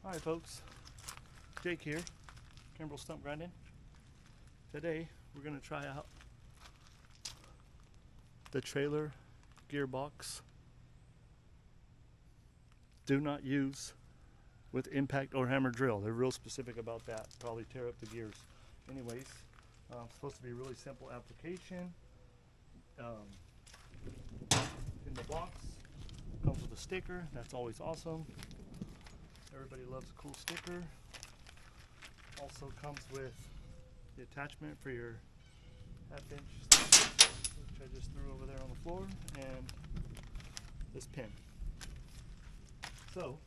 Hi folks, Jake here, Kimbrel Stump Grinding. Today we're going to try out the trailer gearbox. Do not use with impact or hammer drill. They're real specific about that. Probably tear up the gears. Anyways, it's supposed to be a really simple application. In the box comes with a sticker. That's always awesome. Everybody loves a cool sticker. Also comes with the attachment for your half-inch, which I just threw over there on the floor, and this pin. So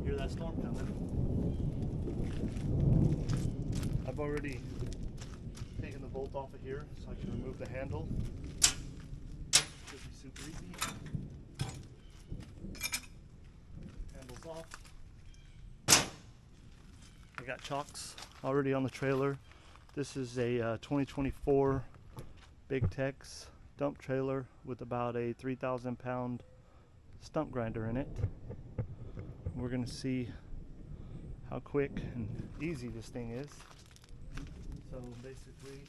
hear that storm coming. I've already taken the bolt off of here so I can remove the handle. Should be super easy. Handle's off. I got chocks already on the trailer. This is a 2024 Big Tex dump trailer with about a 3,000 pound stump grinder in it. We're going to see how quick and easy this thing is. So basically,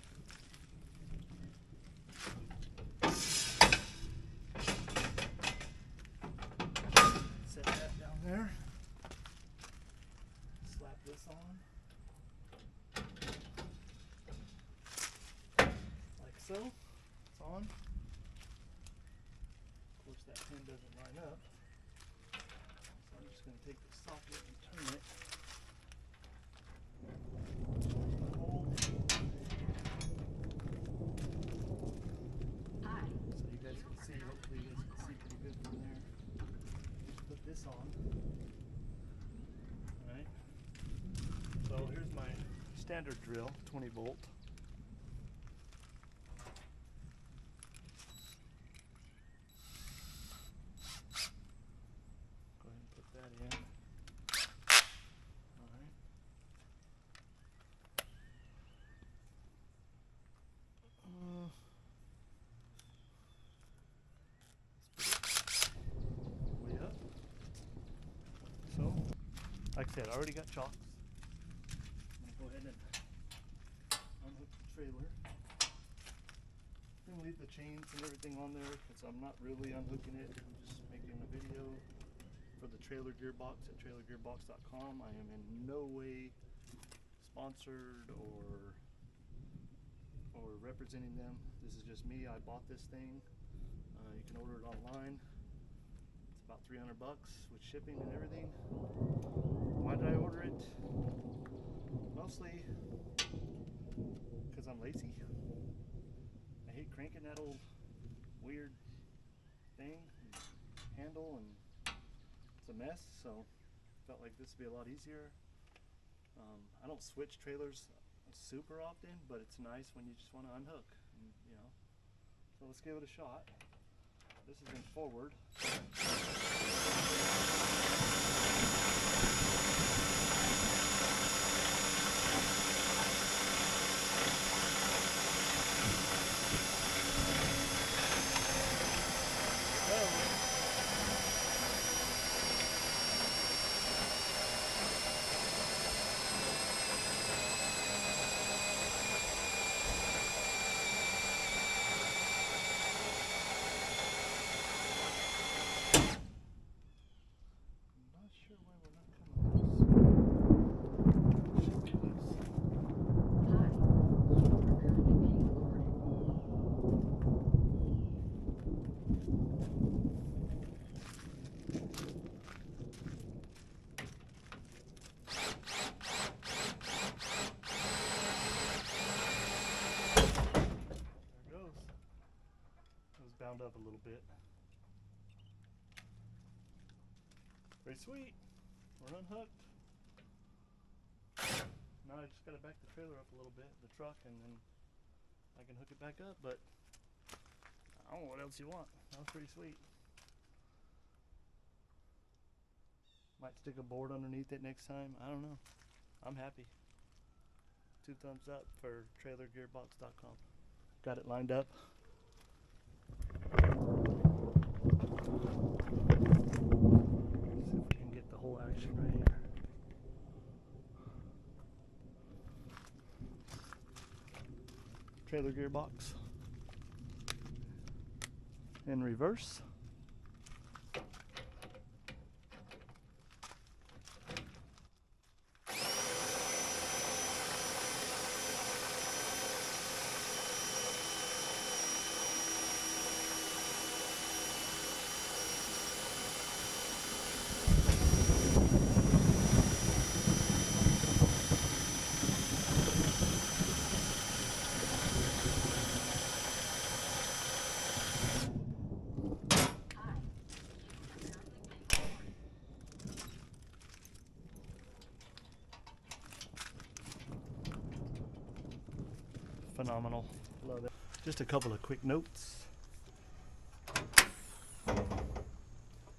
set that down there, slap this on, like so. It's on. Of course that pin doesn't line up, so I'm just going to take the socket and turn it. Hopefully you guys can see pretty good from there. Put this on. Alright. So here's my standard drill, 20 volt. Go ahead and put that in. Alright. Way up. So, like I said, I already got chocks. I'm going to go ahead and unhook the trailer. I'm going to leave the chains and everything on there because I'm not really unhooking it. I'm just making a video for the trailer gearbox at trailergearbox.com. I am in no way sponsored or representing them. This is just me. I bought this thing. You can order it online. It's about 300 bucks with shipping and everything. Why did I order it? Mostly because I'm lazy. I hate cranking that old weird thing and handle, and it's a mess, so felt like this would be a lot easier. I don't switch trailers super often, but it's nice when you just want to unhook, and, you know. So let's give it a shot. This is in forward. Bound up a little bit. Very sweet. We're unhooked. Now I just gotta back the trailer up a little bit, the truck, and then I can hook it back up, but I don't know what else you want. That was pretty sweet. Might stick a board underneath it next time. I don't know. I'm happy. 2 thumbs up for trailergearbox.com. Got it lined up. trailer gearbox in reverse. Phenomenal. Love it. Just a couple of quick notes.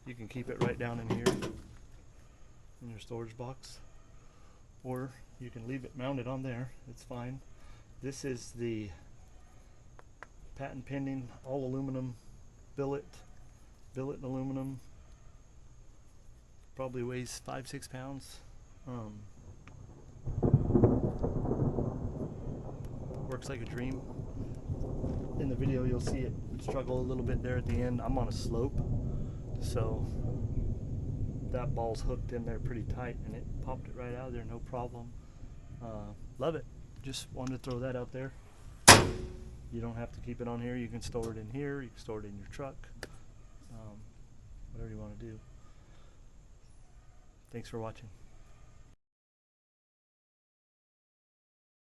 You can keep it right down in here in your storage box, or you can leave it mounted on there. It's fine. This is the patent pending all aluminum billet in aluminum. Probably weighs 5-6 pounds. Works like a dream. In the video you'll see it struggle a little bit there at the end. I'm on a slope, so that ball's hooked in there pretty tight and it popped it right out of there, no problem. Love it. Just wanted to throw that out there. You don't have to keep it on here. You can store it in here, you can store it in your truck, whatever you want to do. Thanks for watching.